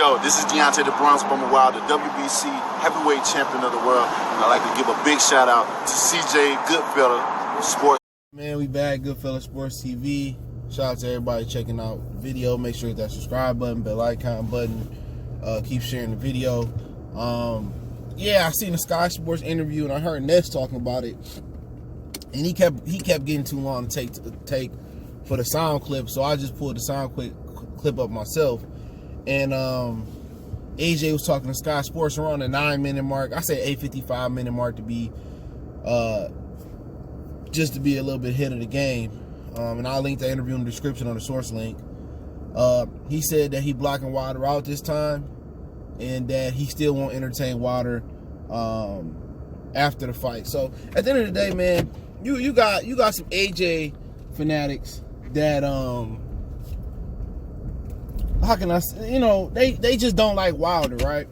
Yo, this is Deontay the Bronx Bummer Wild, the WBC heavyweight champion of the world. And I'd like to give a big shout out to CJ Goodfella Sports. Man, we back, Goodfella Sports TV. Shout out to everybody checking out the video. Make sure you hit that subscribe button, bell icon button. Keep sharing the video. Yeah, I seen the Sky Sports interview and I heard Ness talking about it. And he kept getting too long to take for the sound clip, so I just pulled the sound clip up myself. And AJ was talking to Sky Sports around the 9-minute mark. I said 8:55 minute mark to be just to be a little bit ahead of the game. And I'll link the interview in the description on the source link. He said that he blocking Wilder out this time, and that he still won't entertain Wilder after the fight. So at the end of the day, man, you got some AJ fanatics that how can I say, you know, they just don't like Wilder, right?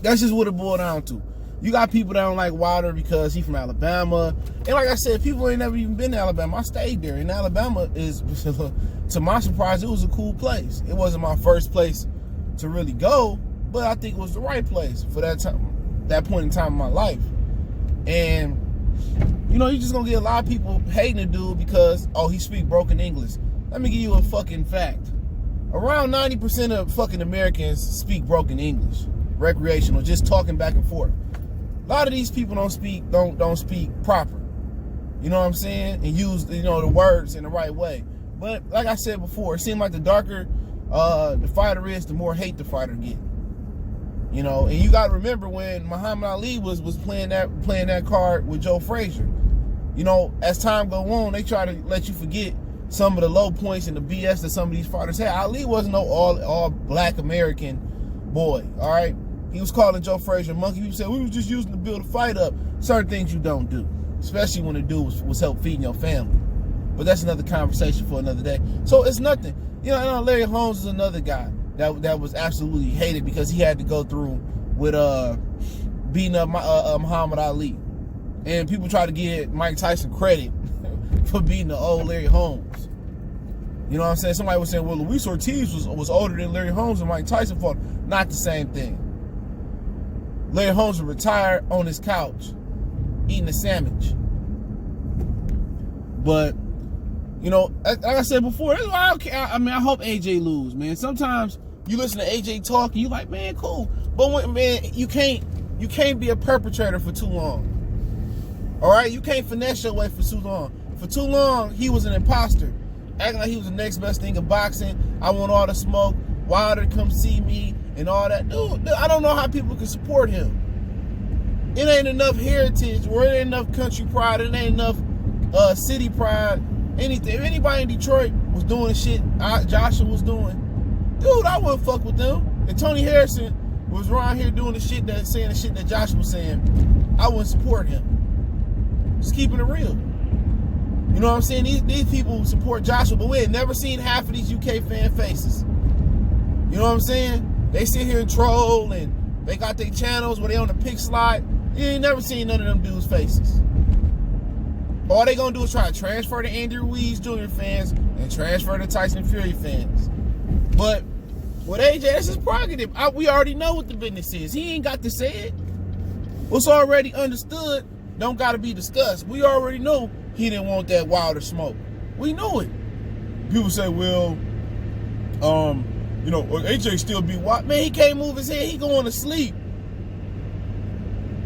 That's just what it boiled down to. You got people that don't like Wilder because he's from Alabama. And like I said, people ain't never even been to Alabama. I stayed there. And Alabama is, to my surprise, it was a cool place. It wasn't my first place to really go, but I think it was the right place for that time, that point in time in my life. And, you know, you're just going to get a lot of people hating the dude because, oh, he speaks broken English. Let me give you a fucking fact. Around 90% of fucking Americans speak broken English, recreational, just talking back and forth. A lot of these people don't speak proper. You know what I'm saying? And use, you know, the words in the right way. But like I said before, it seems like the darker the fighter is, the more hate the fighter get. You know, and you got to remember when Muhammad Ali was playing that card with Joe Frazier. You know, as time go on, they try to let you forget some of the low points and the BS that some of these fighters had. Ali wasn't no all black American boy, all right? He was calling Joe Frazier a monkey. People said, we was just using to build a fight up. Certain things you don't do, especially when the dude was help feeding your family. But that's another conversation for another day. So it's nothing. You know, Larry Holmes is another guy that was absolutely hated because he had to go through with beating up Muhammad Ali. And people try to give Mike Tyson credit for beating the old Larry Holmes. You know what I'm saying? Somebody was saying, well, Luis Ortiz was older than Larry Holmes and Mike Tyson fought. Not the same thing. Larry Holmes was retired on his couch, eating a sandwich. But, you know, like I said before, that's why I hope AJ lose, man. Sometimes you listen to AJ talk and you like, man, cool. But when, man, you can't be a perpetrator for too long. All right? You can't finesse your way for too long. For too long, he was an imposter, acting like he was the next best thing in boxing. I want all the smoke. Wilder, come see me, and all that. Dude, I don't know how people can support him. It ain't enough heritage, or it ain't enough country pride, it ain't enough city pride, anything. If anybody in Detroit was doing the shit Joshua was doing, dude, I wouldn't fuck with them. If Tony Harrison was around here doing the shit saying the shit that Joshua was saying, I wouldn't support him. Just keeping it real. You know what I'm saying? These people support Joshua, but we ain't never seen half of these UK fan faces. You know what I'm saying? They sit here and troll, and they got their channels where they on the pick slide. You ain't never seen none of them dudes' faces. All they gonna do is try to transfer to Andy Ruiz Jr. fans and transfer to Tyson Fury fans. But with AJ, that's his prerogative. We already know what the business is. He ain't got to say it. What's already understood don't got to be discussed. We already know he didn't want that Wilder smoke. We knew it. People say, well, you know, AJ still be wild. Man, he can't move his head. He going to sleep.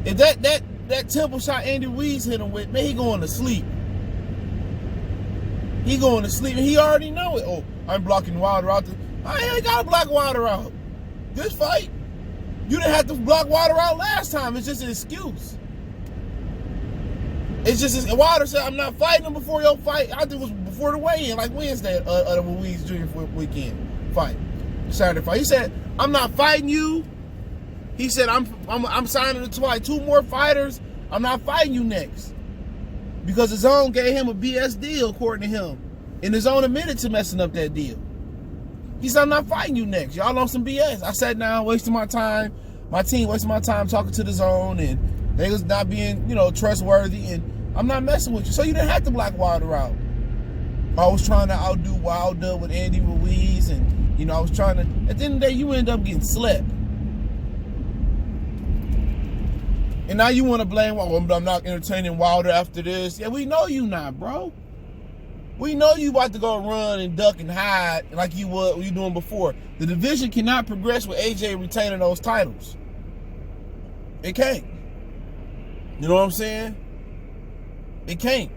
If that temple shot Andy Ruiz hit him with, man, he going to sleep. He going to sleep, and he already know it. Oh, I'm blocking Wilder out. I ain't got to block Wilder out. This fight, you didn't have to block Wilder out last time. It's just an excuse. It's just, Wilder said, I'm not fighting him before your fight. I think it was before the weigh-in, like Wednesday, the Ruiz Jr. weekend fight. Saturday fight. He said, I'm not fighting you. He said, I'm signing to fight 2 more fighters. I'm not fighting you next. Because the zone gave him a BS deal, according to him. And the zone admitted to messing up that deal. He said, I'm not fighting you next. Y'all on some BS. I sat down, wasting my time. My team wasting my time talking to the zone, and they was not being, you know, trustworthy, and I'm not messing with you. So you didn't have to block Wilder out. I was trying to outdo Wilder with Andy Ruiz, and You know, I was trying to, at the end of the day, you end up getting slept. And now you want to blame, well, I'm not entertaining Wilder after this. Yeah, we know you not, bro. We know you about to go run and duck and hide like you were doing before. The division cannot progress with AJ retaining those titles. It can't. You know what I'm saying? It can't.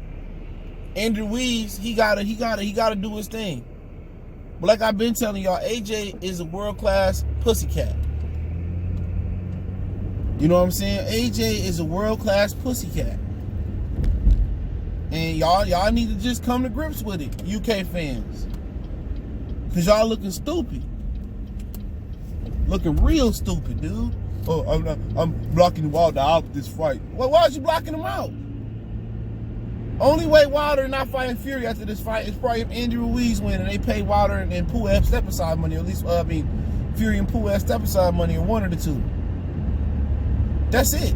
And Ruiz, he gotta do his thing. But like I've been telling y'all, AJ is a world-class pussycat. You know what I'm saying? AJ is a world-class pussycat. And y'all need to just come to grips with it, UK fans. Cause y'all looking stupid. Looking real stupid, dude. Oh, I'm blocking Wilder out this fight. Well, why is you blocking him out? Only way Wilder not fighting Fury after this fight is probably if Andy Ruiz win and they pay Wilder and Pulev step-aside money, or at least, Fury and Pulev step-aside money, or one of the two. That's it.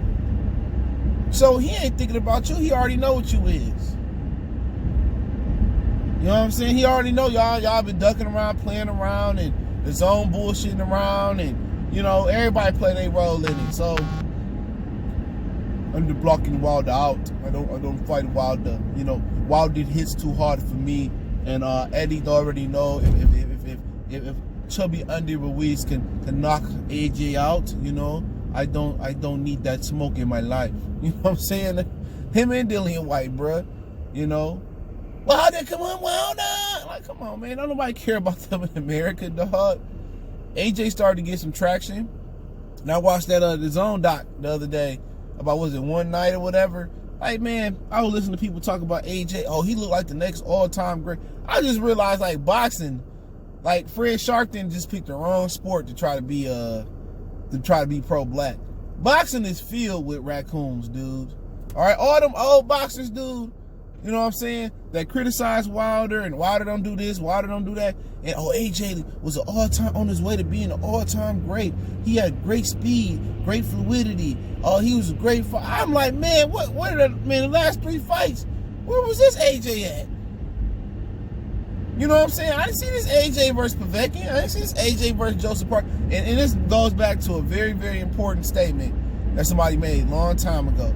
So he ain't thinking about you. He already know what you is. You know what I'm saying? He already know y'all been ducking around, playing around, and the zone bullshitting around, and you know everybody play their role in it. So I'm just blocking Wilder out. I don't fight Wilder. You know, Wilder hits too hard for me, and Eddie already know if chubby Andy Ruiz can knock AJ out, you know. I don't need that smoke in my life. You know what I'm saying? Him and Dillian White, bruh. You know? Well, how did come on, Wilder? Like, come on, man. Don't nobody care about them in America, dog. AJ started to get some traction. And I watched that the DAZN doc the other day about, was it One Night or whatever? Like, man, I was listening to people talk about AJ. Oh, he looked like the next all-time great. I just realized, like, boxing, like, Fred Sharpton just picked the wrong sport to try to be pro-black. Boxing is filled with raccoons, dude. All right, all them old boxers, dude, you know what I'm saying, that criticize Wilder, and Wilder don't do this, Wilder don't do that, and oh, AJ was an all-time, on his way to being an all-time great. He had great speed, great fluidity. Oh, he was a great fighter. I'm like, man, what are the last 3 fights? Where was this AJ at? You know what I'm saying? I didn't see this AJ versus Povetkin. I didn't see this AJ versus Joseph Parker. And this goes back to a very, very important statement that somebody made a long time ago.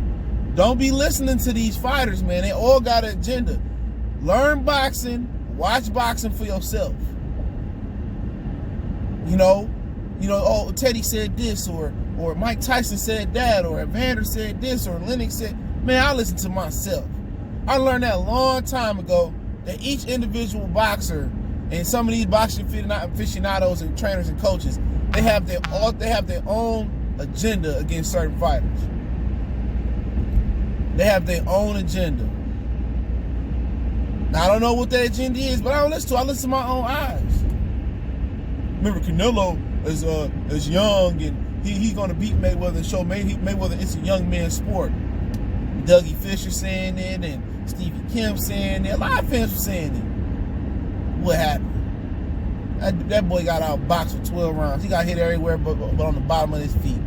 Don't be listening to these fighters, man. They all got an agenda. Learn boxing. Watch boxing for yourself. You know, oh, Teddy said this, or Mike Tyson said that, or Evander said this, or Lennox said, man, I listen to myself. I learned that a long time ago, that each individual boxer and some of these boxing aficionados and trainers and coaches, they have their own agenda against certain fighters. They have their own agenda. Now, I don't know what that agenda is, but I don't listen to it. I listen to my own eyes. Remember, Canelo is young, and he's going to beat Mayweather and show Mayweather it's a young man's sport. Dougie Fisher saying it, and Stevie Kim saying it. A lot of fans were saying it. What happened? That boy got outboxed for 12 rounds. He got hit everywhere but on the bottom of his feet.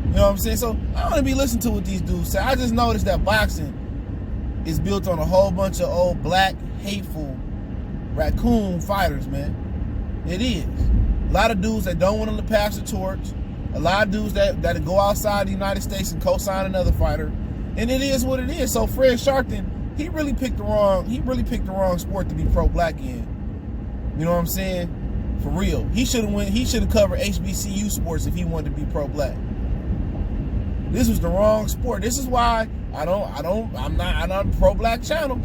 You know what I'm saying? So I don't want to be listening to what these dudes say. I just noticed that boxing is built on a whole bunch of old black, hateful, raccoon fighters, man. It is. A lot of dudes that don't want to pass the torch. A lot of dudes that go outside the United States and co-sign another fighter. And it is what it is. So Fred Sharpton, he really picked the wrong sport to be pro-black in. You know what I'm saying? For real. He should have covered HBCU sports if he wanted to be pro-black. This was the wrong sport. This is why I'm not a pro-black channel.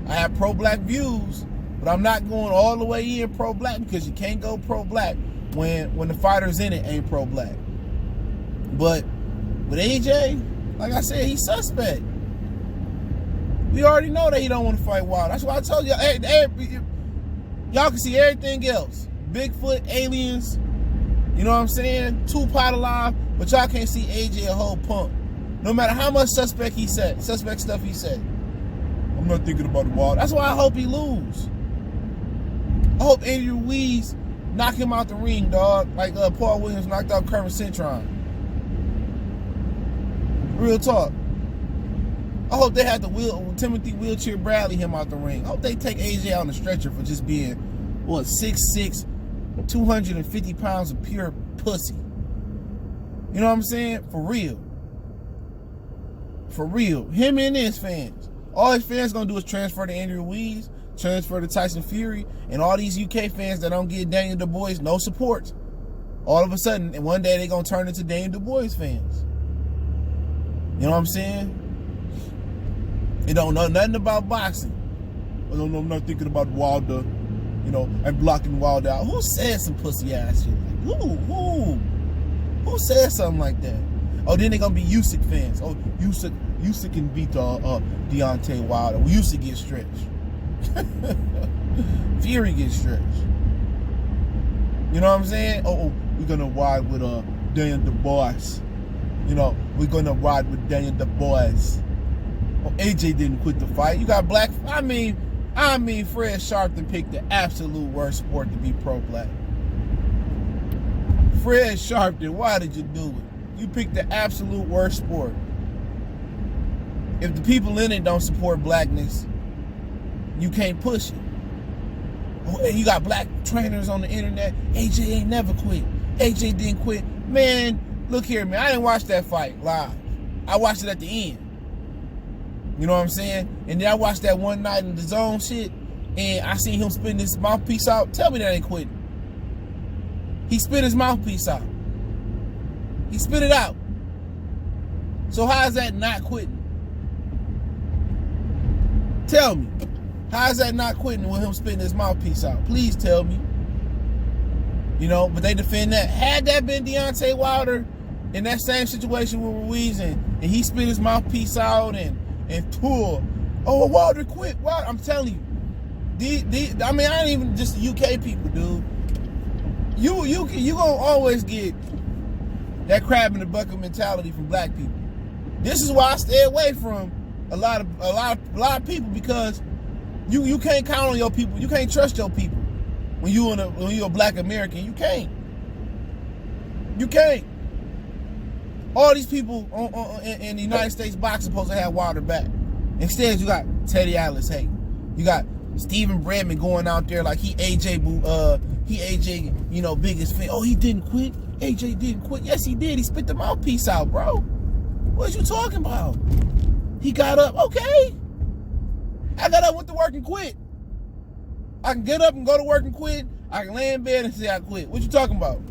I have pro-black views, but I'm not going all the way in pro-black, because you can't go pro-black when the fighters in it ain't pro-black. But with AJ, like I said, he's suspect. We already know that he don't want to fight Wilder. That's why I told y'all, y'all can see everything else. Bigfoot, aliens, you know what I'm saying? Tupac alive, but y'all can't see AJ a whole pump. No matter how much suspect stuff he said. I'm not thinking about the Wilder. That's why I hope he lose. I hope Andy Ruiz knock him out the ring, dog, like Paul Williams knocked out Kermit Cintron. Real talk. I hope they had Timothy Wheelchair Bradley him out the ring. I hope they take AJ out on the stretcher for just being what, 6'6", 250 pounds of pure pussy. You know what I'm saying? For real. For real. Him and his fans. All his fans gonna do is transfer to Andrew Ruiz, transfer to Tyson Fury, and all these UK fans that don't get Daniel Du Bois no support. All of a sudden, and one day they gonna turn into Daniel Du Bois fans. You know what I'm saying? They don't know nothing about boxing. I'm not thinking about Wilder. You know, I'm blocking Wilder out. Who said some pussy ass shit? Who said something like that? Oh, then they gonna be Usyk fans. Oh, Usyk can beat Deontay Wilder. Usyk gets stretched. Fury gets stretched. You know what I'm saying? Oh, we're gonna ride with Daniel Du Bois. You know, we're gonna ride with Daniel Du Bois. Oh, AJ didn't quit the fight. You got black. I mean, Fred Sharpton picked the absolute worst sport to be pro-black. Fred Sharpton, why did you do it? You picked the absolute worst sport. If the people in it don't support blackness, you can't push it. Oh, you got black trainers on the internet. AJ ain't never quit. AJ didn't quit. Man, look here, man. I didn't watch that fight live. I watched it at the end. You know what I'm saying? And then I watched that one night in the DAZN shit, and I seen him spitting his mouthpiece out. Tell me that ain't quitting. He spit his mouthpiece out. He spit it out. So how is that not quitting? Tell me. How is that not quitting with him spitting his mouthpiece out? Please tell me. You know, but they defend that. Had that been Deontay Wilder in that same situation with Ruiz and he spit his mouthpiece out and tour, oh, Wilder quit. Wilder, I'm telling you. I mean, I ain't even just UK people, dude. You gonna always get that crab in the bucket mentality from black people. This is why I stay away from a lot of people, because you can't count on your people. You can't trust your people when you're a black American. You can't. All these people in the United States boxing supposed to have Wilder back. Instead, you got Teddy Atlas hate. You got Stephen Bradman going out there like he AJ, you know, biggest fan. Oh, he didn't quit. AJ didn't quit. Yes, he did. He spit the mouthpiece out, bro. What you talking about? He got up. Okay. I got up, went to work and quit. I can get up and go to work and quit. I can lay in bed and say I quit. What you talking about?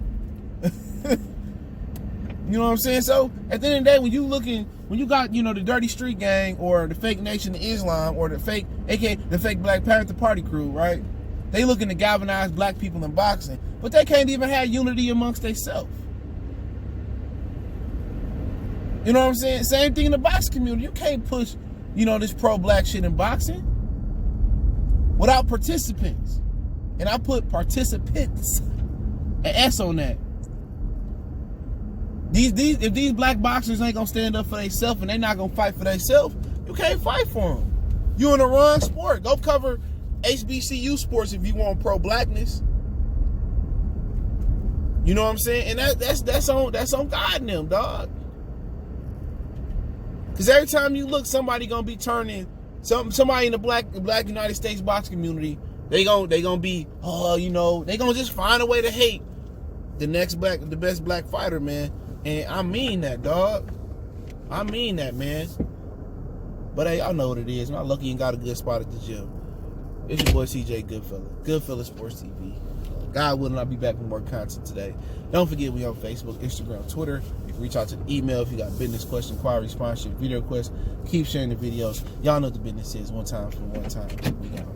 You know what I'm saying? So at the end of the day, when you got, you know, the Dirty Street Gang or the fake Nation of Islam or the fake, aka the fake Black Panther Party crew, right? They looking to galvanize black people in boxing, but they can't even have unity amongst themselves. You know what I'm saying? Same thing in the boxing community. You can't push, you know, this pro-black shit in boxing without participants. And I put participants, an S on that. If these black boxers ain't gonna stand up for themselves and they not gonna fight for themselves, you can't fight for them. You in the wrong sport. Go cover HBCU sports if you want pro-blackness. You know what I'm saying? And that's on God and them, dog. Because every time you look, somebody gonna be turning somebody in the black United States boxing community. They gonna be, oh, you know, they gonna just find a way to hate the best black fighter, man. And I mean that, dog. I mean that, man. But hey, I know what it is. I'm lucky and got a good spot at the gym. It's your boy CJ Goodfella Sports TV. God willing, I'll be back with more content today. Don't forget, we on Facebook, Instagram, Twitter. You can reach out to the email if you got business question, inquiry, sponsorship, video requests. Keep sharing the videos. Y'all know what the business is. One time for one time. We got